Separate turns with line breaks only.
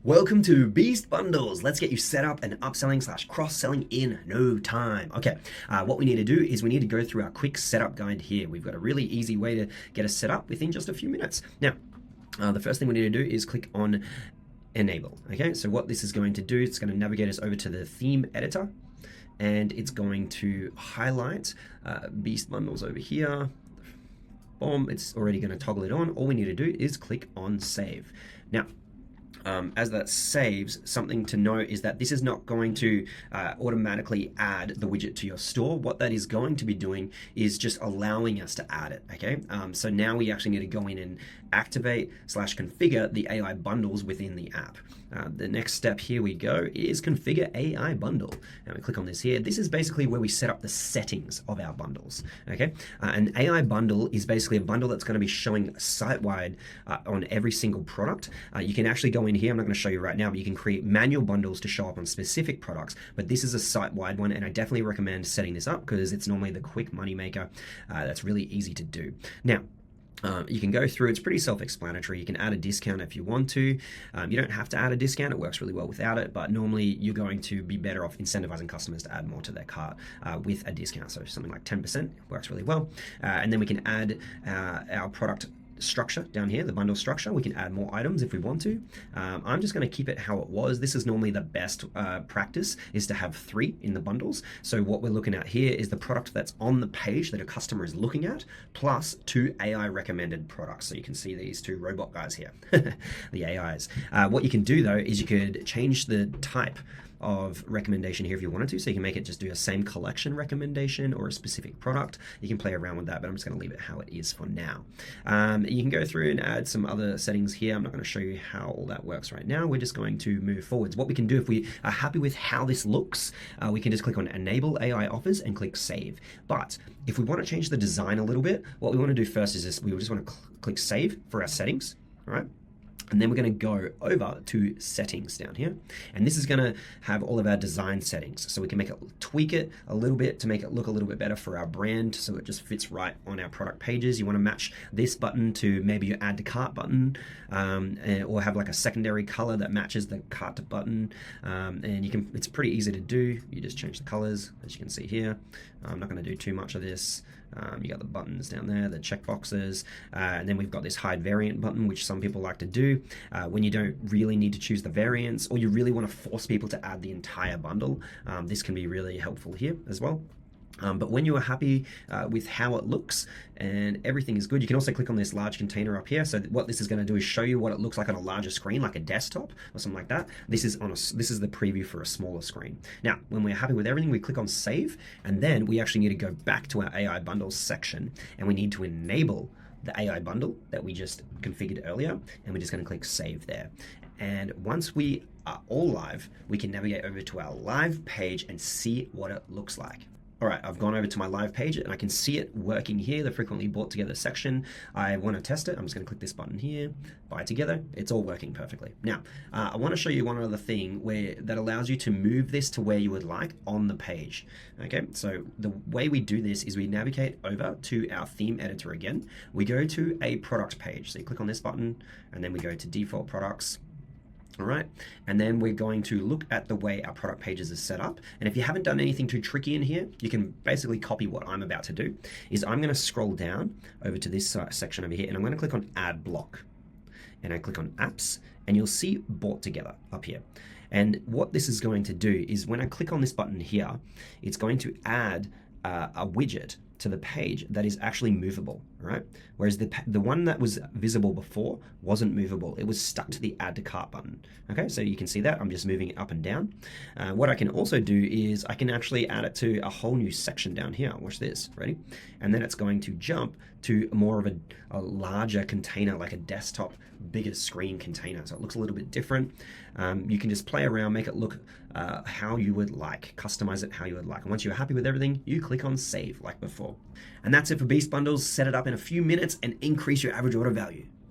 Welcome to Beast Bundles. Let's get you set up and upselling / cross-selling in no time. Okay, what we need to do is we need to go through our quick setup guide here. We've got a really easy way to get us set up within just a few minutes. Now, the first thing we need to do is click on Enable. Okay, so what this is going to do, it's going to navigate us over to the theme editor, and it's going to highlight Beast Bundles over here. Boom, it's already going to toggle it on. All we need to do is click on Save. Now, as that saves, something to note is that this is not going to automatically add the widget to your store. What that is going to be doing is just allowing us to add it, okay? So now we actually need to go in and activate / configure the AI bundles within the app. The next step, here we go, is configure AI bundle. And we click on this here. This is basically where we set up the settings of our bundles, okay? An AI bundle is basically a bundle that's going to be showing site-wide on every single product. You can actually go in here, I'm not going to show you right now, but you can create manual bundles to show up on specific products, but this is a site-wide one, and I definitely recommend setting this up because it's normally the quick money maker that's really easy to do. Now, you can go through, it's pretty self-explanatory. You can add a discount if you want to. You don't have to add a discount, it works really well without it, but normally you're going to be better off incentivizing customers to add more to their cart with a discount. So something like 10% works really well. And then we can add our product structure down here, the bundle structure. We can add more items if we want to. I'm just going to keep it how it was. This is normally the best practice, is to have 3 in the bundles. So what we're looking at here is the product that's on the page that a customer is looking at, plus 2 AI recommended products. So you can see these 2 robot guys here, the AIs. What you can do though is you could change the type of recommendation here if you wanted to, so you can make it just do a same collection recommendation or a specific product. You can play around with that, but I'm just going to leave it how it is for now. You can go through and add some other settings here. I'm not going to show you how all that works right now. We're just going to move forwards. What we can do if we are happy with how this looks, we can just click on Enable AI Offers and click Save. But if we want to change the design a little bit, what we want to do first is this, we just want to click Save for our settings, all right? And then we're going to go over to settings down here. And this is going to have all of our design settings. So we can make it, tweak it a little bit to make it look a little bit better for our brand, so it just fits right on our product pages. You want to match this button to maybe your add to cart button, or have like a secondary color that matches the cart to button. And you can, it's pretty easy to do. You just change the colors, as you can see here. I'm not going to do too much of this. You got the buttons down there, the check boxes, and then we've got this hide variant button, which some people like to do when you don't really need to choose the variants, or you really want to force people to add the entire bundle. This can be really helpful here as well. But when you are happy with how it looks and everything is good, you can also click on this large container up here. So what this is going to do is show you what it looks like on a larger screen, like a desktop or something like that. This is the preview for a smaller screen. Now, when we're happy with everything, we click on Save, and then we actually need to go back to our AI bundles section, and we need to enable the AI bundle that we just configured earlier, and we're just going to click Save there. And once we are all live, we can navigate over to our live page and see what it looks like. All right, I've gone over to my live page and I can see it working here, the frequently bought together section. I want to test it. I'm just going to click this button here, buy together. It's all working perfectly. Now, I want to show you one other thing that allows you to move this to where you would like on the page. Okay, so the way we do this is we navigate over to our theme editor again. We go to a product page. So you click on this button and then we go to default products. All right, and then we're going to look at the way our product pages are set up. And if you haven't done anything too tricky in here, you can basically copy what I'm about to do. Is I'm going to scroll down over to this section over here, and I'm going to click on Add Block. And I click on Apps, and you'll see Bought Together up here. And what this is going to do is when I click on this button here, it's going to add a widget to the page that is actually movable, right? Whereas the one that was visible before wasn't movable. It was stuck to the add to cart button. Okay, so you can see that I'm just moving it up and down. What I can also do is I can actually add it to a whole new section down here. Watch this, ready? And then it's going to jump to more of a larger container, like a desktop, bigger screen container. So it looks a little bit different. You can just play around, make it look how you would like, customize it how you would like. And once you're happy with everything, you click on Save like before. And that's it for Beast Bundles. Set it up in a few minutes and increase your average order value.